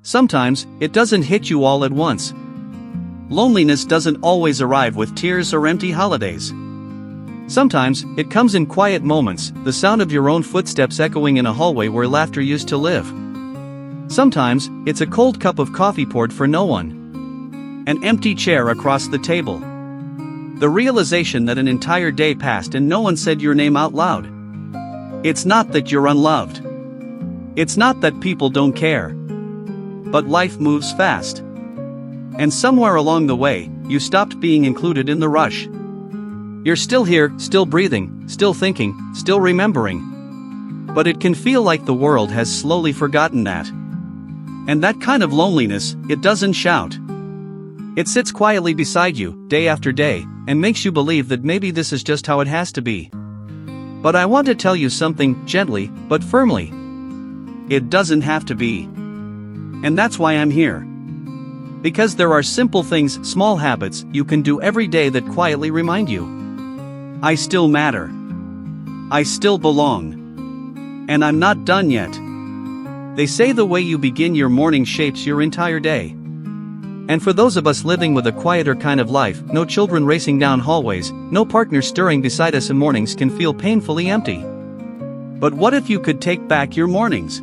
Sometimes, it doesn't hit you all at once. Loneliness doesn't always arrive with tears or empty holidays. Sometimes, it comes in quiet moments, the sound of your own footsteps echoing in a hallway where laughter used to live. Sometimes, it's a cold cup of coffee poured for no one. An empty chair across the table. The realization that an entire day passed and no one said your name out loud. It's not that you're unloved. It's not that people don't care. But life moves fast. And somewhere along the way, you stopped being included in the rush. You're still here, still breathing, still thinking, still remembering. But it can feel like the world has slowly forgotten that. And that kind of loneliness, it doesn't shout. It sits quietly beside you, day after day, and makes you believe that maybe this is just how it has to be. But I want to tell you something, gently, but firmly. It doesn't have to be. And that's why I'm here. Because there are simple things, small habits, you can do every day that quietly remind you. I still matter. I still belong. And I'm not done yet. They say the way you begin your morning shapes your entire day. And for those of us living with a quieter kind of life, no children racing down hallways, no partner stirring beside us in mornings can feel painfully empty. But what if you could take back your mornings?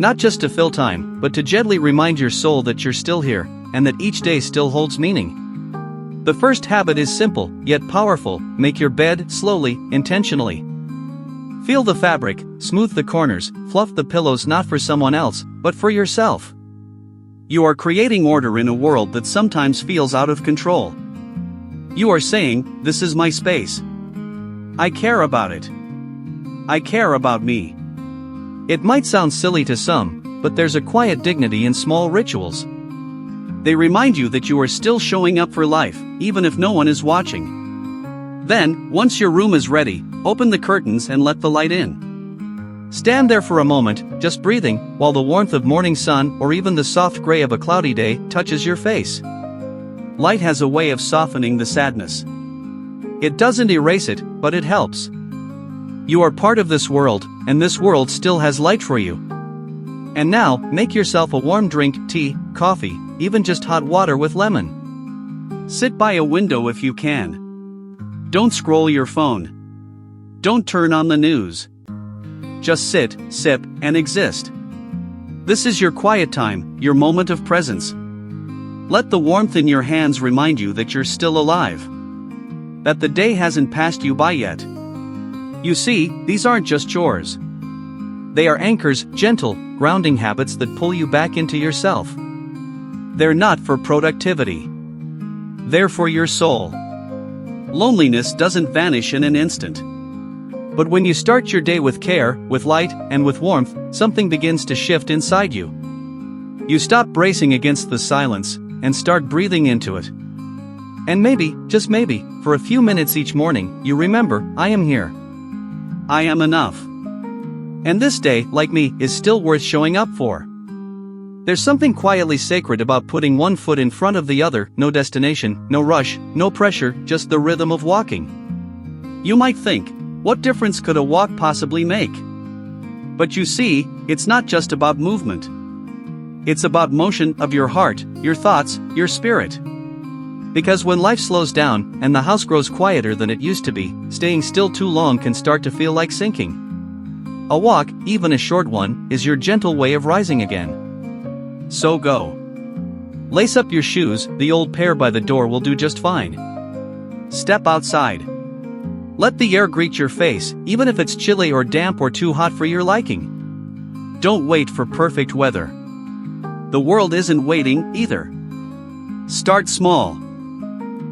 Not just to fill time, but to gently remind your soul that you're still here, and that each day still holds meaning. The first habit is simple, yet powerful: make your bed, slowly, intentionally. Feel the fabric, smooth the corners, fluff the pillows not for someone else, but for yourself. You are creating order in a world that sometimes feels out of control. You are saying, this is my space. I care about it. I care about me. It might sound silly to some, but there's a quiet dignity in small rituals. They remind you that you are still showing up for life, even if no one is watching. Then, once your room is ready, open the curtains and let the light in. Stand there for a moment, just breathing, while the warmth of morning sun or even the soft gray of a cloudy day touches your face. Light has a way of softening the sadness. It doesn't erase it, but it helps. You are part of this world, and this world still has light for you. And now, make yourself a warm drink, tea, coffee, even just hot water with lemon. Sit by a window if you can. Don't scroll your phone. Don't turn on the news. Just sit, sip, and exist. This is your quiet time, your moment of presence. Let the warmth in your hands remind you that you're still alive. That the day hasn't passed you by yet. You see, these aren't just chores. They are anchors, gentle, grounding habits that pull you back into yourself. They're not for productivity. They're for your soul. Loneliness doesn't vanish in an instant. But when you start your day with care, with light, and with warmth, something begins to shift inside you. You stop bracing against the silence, and start breathing into it. And maybe, just maybe, for a few minutes each morning, you remember, I am here. I am enough. And this day, like me, is still worth showing up for. There's something quietly sacred about putting one foot in front of the other, no destination, no rush, no pressure, just the rhythm of walking. You might think, what difference could a walk possibly make? But you see, it's not just about movement. It's about motion of your heart, your thoughts, your spirit. Because when life slows down, and the house grows quieter than it used to be, staying still too long can start to feel like sinking. A walk, even a short one, is your gentle way of rising again. So go. Lace up your shoes, the old pair by the door will do just fine. Step outside. Let the air greet your face, even if it's chilly or damp or too hot for your liking. Don't wait for perfect weather. The world isn't waiting, either. Start small.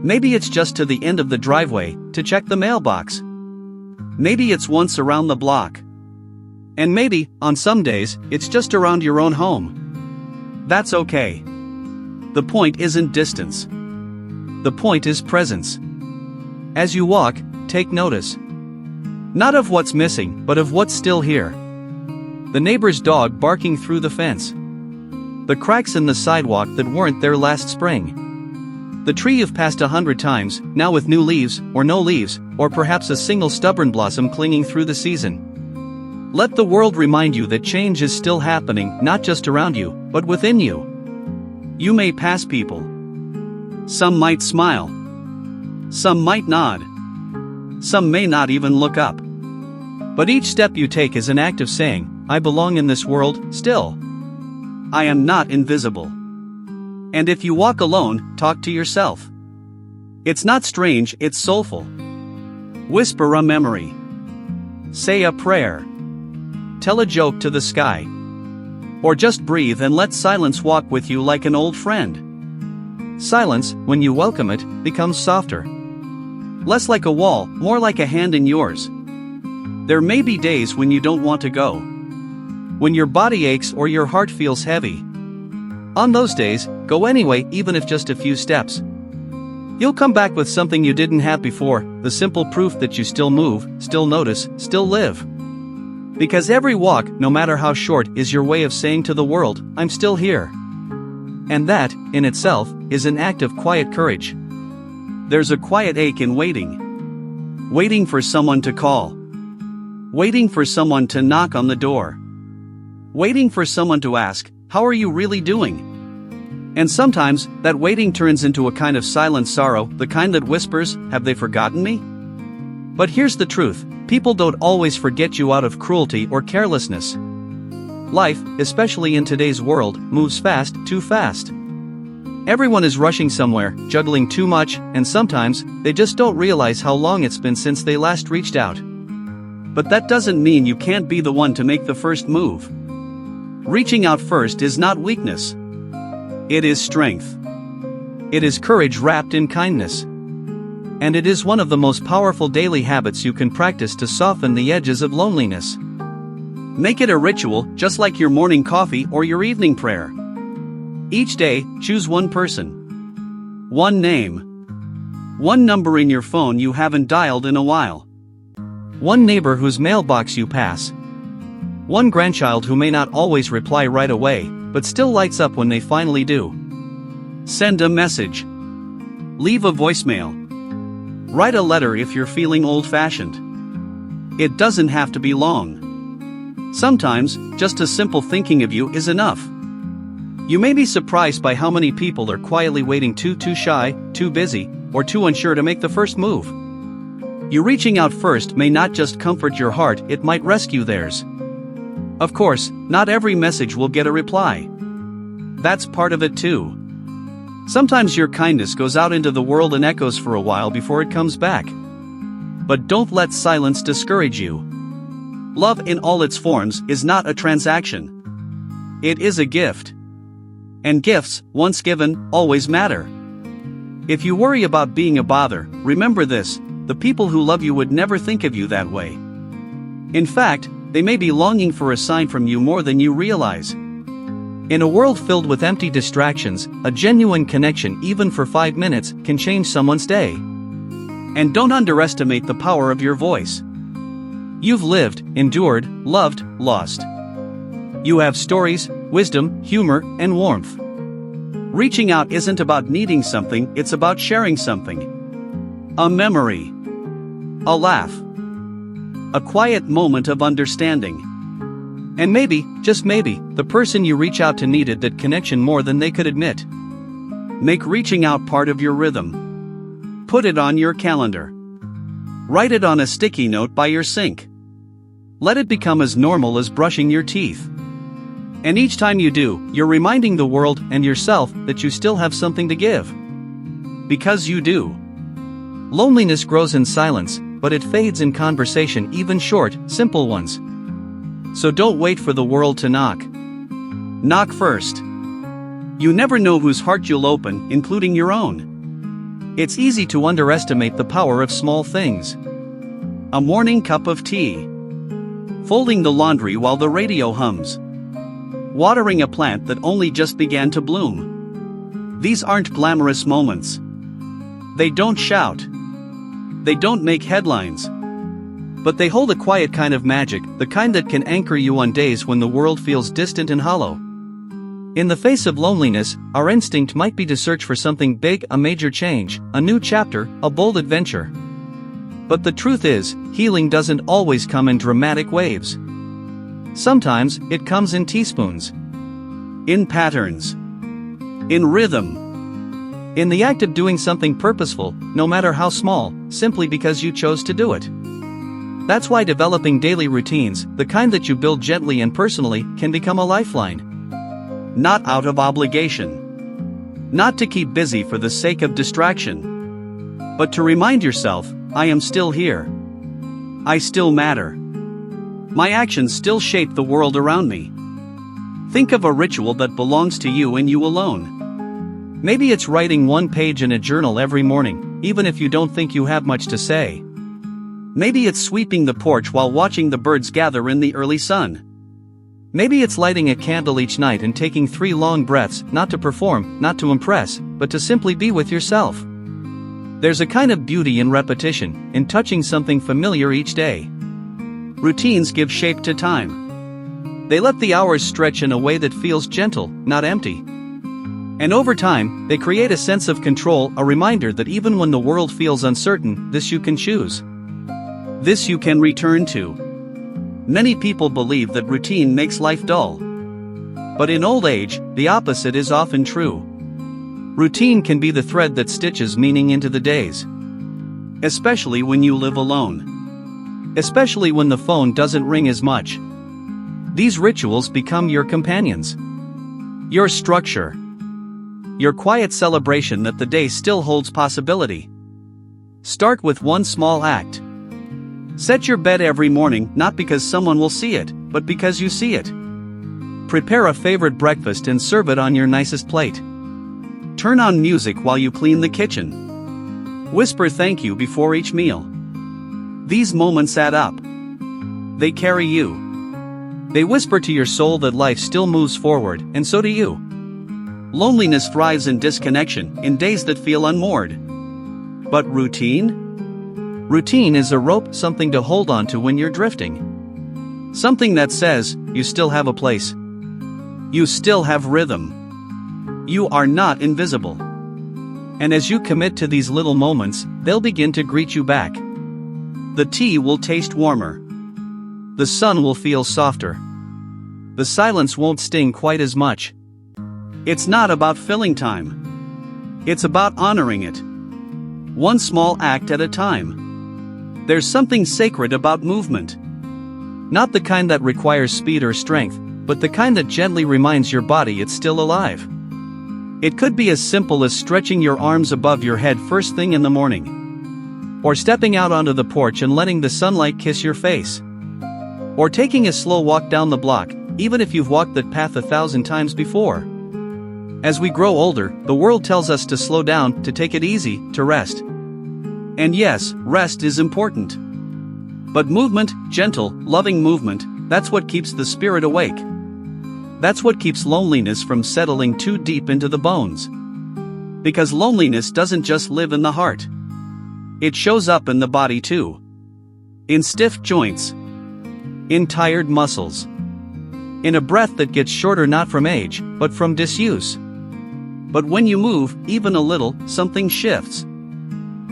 Maybe it's just to the end of the driveway, to check the mailbox. Maybe it's once around the block. And maybe, on some days, it's just around your own home. That's okay. The point isn't distance. The point is presence. As you walk, take notice. Not of what's missing, but of what's still here. The neighbor's dog barking through the fence. The cracks in the sidewalk that weren't there last spring. The tree you've passed 100 times, now with new leaves, or no leaves, or perhaps a single stubborn blossom clinging through the season. Let the world remind you that change is still happening, not just around you, but within you. You may pass people. Some might smile. Some might nod. Some may not even look up. But each step you take is an act of saying, I belong in this world, still. I am not invisible. And if you walk alone, talk to yourself. It's not strange, it's soulful. Whisper a memory. Say a prayer. Tell a joke to the sky. Or just breathe and let silence walk with you like an old friend. Silence, when you welcome it, becomes softer. Less like a wall, more like a hand in yours. There may be days when you don't want to go. When your body aches or your heart feels heavy. On those days, go anyway, even if just a few steps. You'll come back with something you didn't have before, the simple proof that you still move, still notice, still live. Because every walk, no matter how short, is your way of saying to the world, I'm still here. And that, in itself, is an act of quiet courage. There's a quiet ache in waiting. Waiting for someone to call. Waiting for someone to knock on the door. Waiting for someone to ask, how are you really doing? And sometimes, that waiting turns into a kind of silent sorrow, the kind that whispers, have they forgotten me? But here's the truth, people don't always forget you out of cruelty or carelessness. Life, especially in today's world, moves fast, too fast. Everyone is rushing somewhere, juggling too much, and sometimes, they just don't realize how long it's been since they last reached out. But that doesn't mean you can't be the one to make the first move. Reaching out first is not weakness. It is strength. It is courage wrapped in kindness. And it is one of the most powerful daily habits you can practice to soften the edges of loneliness. Make it a ritual, just like your morning coffee or your evening prayer. Each day, choose one person. One name. One number in your phone you haven't dialed in a while. One neighbor whose mailbox you pass. One grandchild who may not always reply right away, but still lights up when they finally do. Send a message. Leave a voicemail. Write a letter if you're feeling old-fashioned. It doesn't have to be long. Sometimes, just a simple thinking of you is enough. You may be surprised by how many people are quietly waiting too shy, too busy, or too unsure to make the first move. You reaching out first may not just comfort your heart, it might rescue theirs. Of course, not every message will get a reply. That's part of it too. Sometimes your kindness goes out into the world and echoes for a while before it comes back. But don't let silence discourage you. Love in all its forms is not a transaction. It is a gift. And gifts, once given, always matter. If you worry about being a bother, remember this, the people who love you would never think of you that way. In fact, they may be longing for a sign from you more than you realize. In a world filled with empty distractions, a genuine connection even for 5 minutes can change someone's day. And don't underestimate the power of your voice. You've lived, endured, loved, lost. You have stories, wisdom, humor, and warmth. Reaching out isn't about needing something, it's about sharing something. A memory. A laugh. A quiet moment of understanding. And maybe, just maybe, the person you reach out to needed that connection more than they could admit. Make reaching out part of your rhythm. Put it on your calendar. Write it on a sticky note by your sink. Let it become as normal as brushing your teeth. And each time you do, you're reminding the world and yourself that you still have something to give. Because you do. Loneliness grows in silence, but it fades in conversation, even short, simple ones. So don't wait for the world to knock. Knock first. You never know whose heart you'll open, including your own. It's easy to underestimate the power of small things. A morning cup of tea. Folding the laundry while the radio hums. Watering a plant that only just began to bloom. These aren't glamorous moments. They don't shout. They don't make headlines. But they hold a quiet kind of magic, the kind that can anchor you on days when the world feels distant and hollow. In the face of loneliness, our instinct might be to search for something big, a major change, a new chapter, a bold adventure. But the truth is, healing doesn't always come in dramatic waves. Sometimes, it comes in teaspoons. In patterns. In rhythm. In the act of doing something purposeful, no matter how small, simply because you chose to do it. That's why developing daily routines, the kind that you build gently and personally, can become a lifeline. Not out of obligation. Not to keep busy for the sake of distraction. But to remind yourself, I am still here. I still matter. My actions still shape the world around me. Think of a ritual that belongs to you and you alone. Maybe it's writing one page in a journal every morning, even if you don't think you have much to say. Maybe it's sweeping the porch while watching the birds gather in the early sun. Maybe it's lighting a candle each night and taking 3 long breaths, not to perform, not to impress, but to simply be with yourself. There's a kind of beauty in repetition, in touching something familiar each day. Routines give shape to time. They let the hours stretch in a way that feels gentle, not empty. And over time, they create a sense of control, a reminder that even when the world feels uncertain, this you can choose. This you can return to. Many people believe that routine makes life dull. But in old age, the opposite is often true. Routine can be the thread that stitches meaning into the days. Especially when you live alone. Especially when the phone doesn't ring as much. These rituals become your companions. Your structure. Your quiet celebration that the day still holds possibility. Start with one small act. Set your bed every morning, not because someone will see it, but because you see it. Prepare a favorite breakfast and serve it on your nicest plate. Turn on music while you clean the kitchen. Whisper thank you before each meal. These moments add up. They carry you. They whisper to your soul that life still moves forward, and so do you. Loneliness thrives in disconnection, in days that feel unmoored. But routine? Routine is a rope, something to hold on to when you're drifting. Something that says, you still have a place. You still have rhythm. You are not invisible. And as you commit to these little moments, they'll begin to greet you back. The tea will taste warmer. The sun will feel softer. The silence won't sting quite as much. It's not about filling time. It's about honoring it. One small act at a time. There's something sacred about movement. Not the kind that requires speed or strength, but the kind that gently reminds your body it's still alive. It could be as simple as stretching your arms above your head first thing in the morning. Or stepping out onto the porch and letting the sunlight kiss your face. Or taking a slow walk down the block, even if you've walked that path 1,000 times before. As we grow older, the world tells us to slow down, to take it easy, to rest. And yes, rest is important. But movement, gentle, loving movement, that's what keeps the spirit awake. That's what keeps loneliness from settling too deep into the bones. Because loneliness doesn't just live in the heart. It shows up in the body too. In stiff joints. In tired muscles. In a breath that gets shorter not from age, but from disuse. But when you move, even a little, something shifts.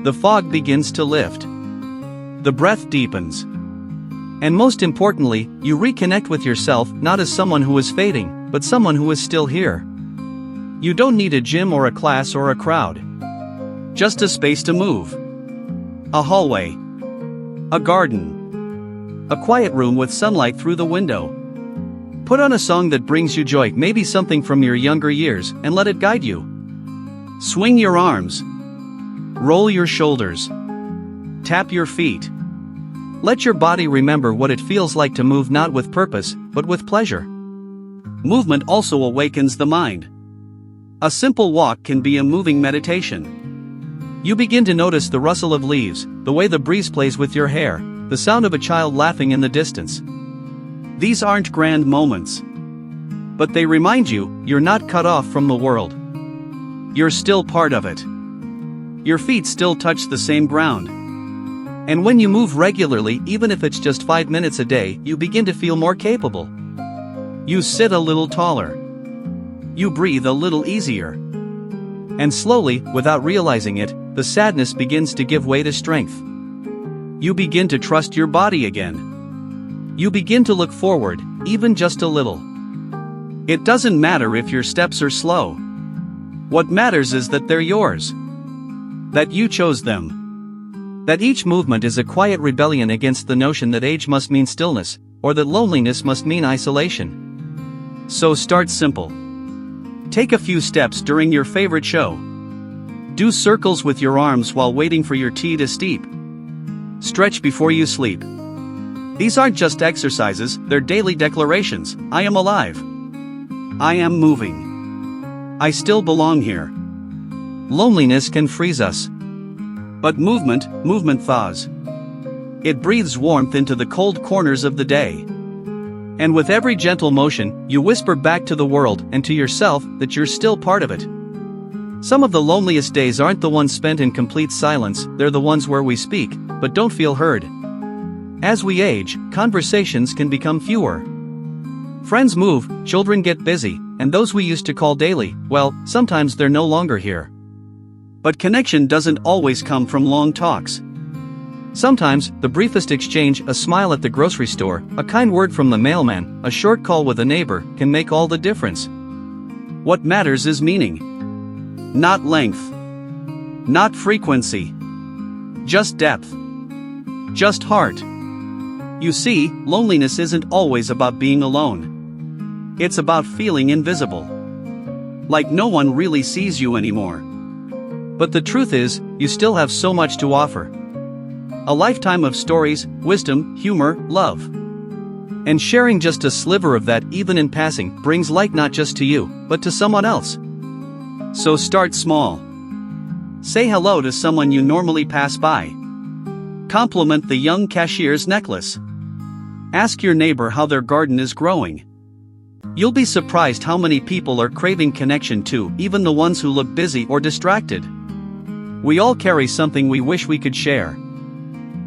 The fog begins to lift. The breath deepens. And most importantly, you reconnect with yourself not as someone who is fading, but someone who is still here. You don't need a gym or a class or a crowd. Just a space to move. A hallway. A garden. A quiet room with sunlight through the window. Put on a song that brings you joy, maybe something from your younger years, and let it guide you. Swing your arms. Roll your shoulders. Tap your feet. Let your body remember what it feels like to move not with purpose, but with pleasure. Movement also awakens the mind. A simple walk can be a moving meditation. You begin to notice the rustle of leaves, the way the breeze plays with your hair, the sound of a child laughing in the distance. These aren't grand moments. But they remind you, you're not cut off from the world. You're still part of it. Your feet still touch the same ground. And when you move regularly, even if it's just 5 minutes a day, you begin to feel more capable. You sit a little taller. You breathe a little easier. And slowly, without realizing it, the sadness begins to give way to strength. You begin to trust your body again. You begin to look forward, even just a little. It doesn't matter if your steps are slow. What matters is that they're yours. That you chose them. That each movement is a quiet rebellion against the notion that age must mean stillness, or that loneliness must mean isolation. So start simple. Take a few steps during your favorite show. Do circles with your arms while waiting for your tea to steep. Stretch before you sleep. These aren't just exercises, they're daily declarations. I am alive. I am moving. I still belong here. Loneliness can freeze us. But movement thaws. It breathes warmth into the cold corners of the day. And with every gentle motion, you whisper back to the world and to yourself that you're still part of it. Some of the loneliest days aren't the ones spent in complete silence, they're the ones where we speak, but don't feel heard. As we age, conversations can become fewer. Friends move, children get busy, and those we used to call daily, well, sometimes they're no longer here. But connection doesn't always come from long talks. Sometimes, the briefest exchange, a smile at the grocery store, a kind word from the mailman, a short call with a neighbor, can make all the difference. What matters is meaning. Not length. Not frequency. Just depth. Just heart. You see, loneliness isn't always about being alone. It's about feeling invisible. Like no one really sees you anymore. But the truth is, you still have so much to offer. A lifetime of stories, wisdom, humor, love. And sharing just a sliver of that, even in passing, brings light not just to you, but to someone else. So start small. Say hello to someone you normally pass by. Compliment the young cashier's necklace. Ask your neighbor how their garden is growing. You'll be surprised how many people are craving connection too, even the ones who look busy or distracted. We all carry something we wish we could share.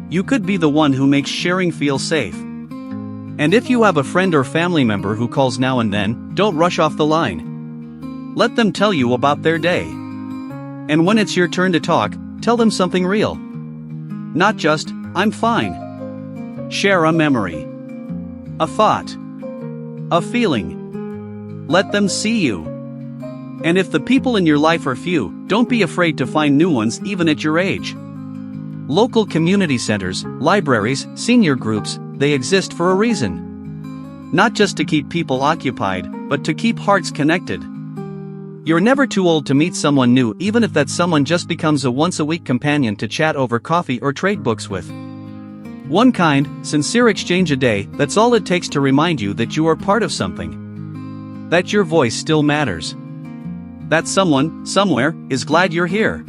You could be the one who makes sharing feel safe. And if you have a friend or family member who calls now and then, don't rush off the line. Let them tell you about their day. And when it's your turn to talk, tell them something real. Not just, I'm fine. Share a memory. A thought. A feeling. Let them see you. And if the people in your life are few, don't be afraid to find new ones even at your age. Local community centers, libraries, senior groups, they exist for a reason. Not just to keep people occupied, but to keep hearts connected. You're never too old to meet someone new, even if that someone just becomes a once-a-week companion to chat over coffee or trade books with. One kind, sincere exchange a day, that's all it takes to remind you that you are part of something. That your voice still matters. That someone, somewhere, is glad you're here.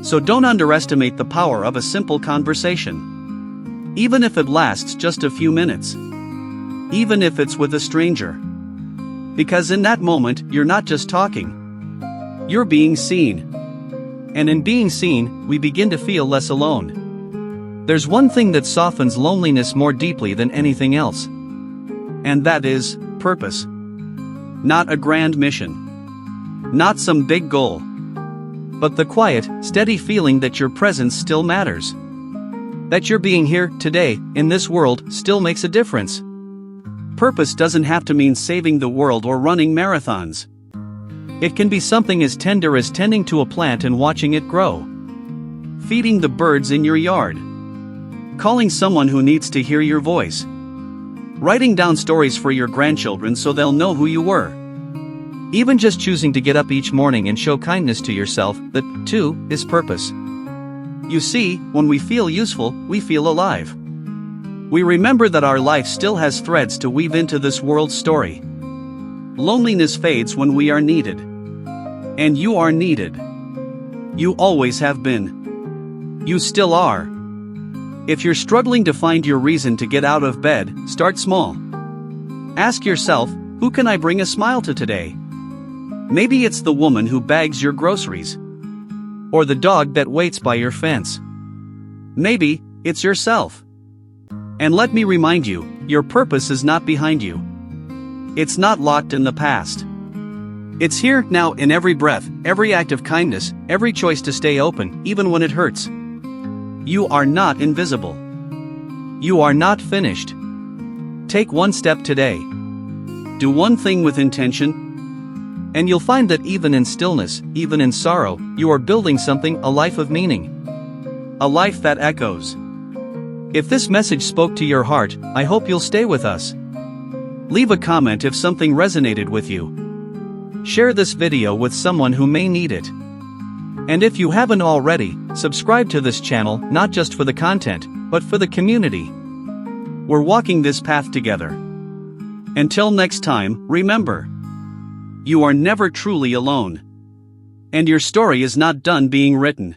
So don't underestimate the power of a simple conversation. Even if it lasts just a few minutes. Even if it's with a stranger. Because in that moment, you're not just talking. You're being seen. And in being seen, we begin to feel less alone. There's one thing that softens loneliness more deeply than anything else. And that is purpose. Not a grand mission. Not some big goal. But the quiet, steady feeling that your presence still matters. That your being here, today, in this world, still makes a difference. Purpose doesn't have to mean saving the world or running marathons. It can be something as tender as tending to a plant and watching it grow. Feeding the birds in your yard. Calling someone who needs to hear your voice. Writing down stories for your grandchildren so they'll know who you were. Even just choosing to get up each morning and show kindness to yourself, that, too, is purpose. You see, when we feel useful, we feel alive. We remember that our life still has threads to weave into this world's story. Loneliness fades when we are needed. And you are needed. You always have been. You still are. If you're struggling to find your reason to get out of bed, start small. Ask yourself, who can I bring a smile to today? Maybe it's the woman who bags your groceries. Or the dog that waits by your fence. Maybe it's yourself. And let me remind you, your purpose is not behind you. It's not locked in the past. It's here, now, in every breath, every act of kindness, every choice to stay open, even when it hurts. You are not invisible. You are not finished. Take one step today. Do one thing with intention. And you'll find that even in stillness, even in sorrow, you are building something, a life of meaning. A life that echoes. If this message spoke to your heart, I hope you'll stay with us. Leave a comment if something resonated with you. Share this video with someone who may need it. And if you haven't already, subscribe to this channel, not just for the content, but for the community. We're walking this path together. Until next time, remember, you are never truly alone. And your story is not done being written.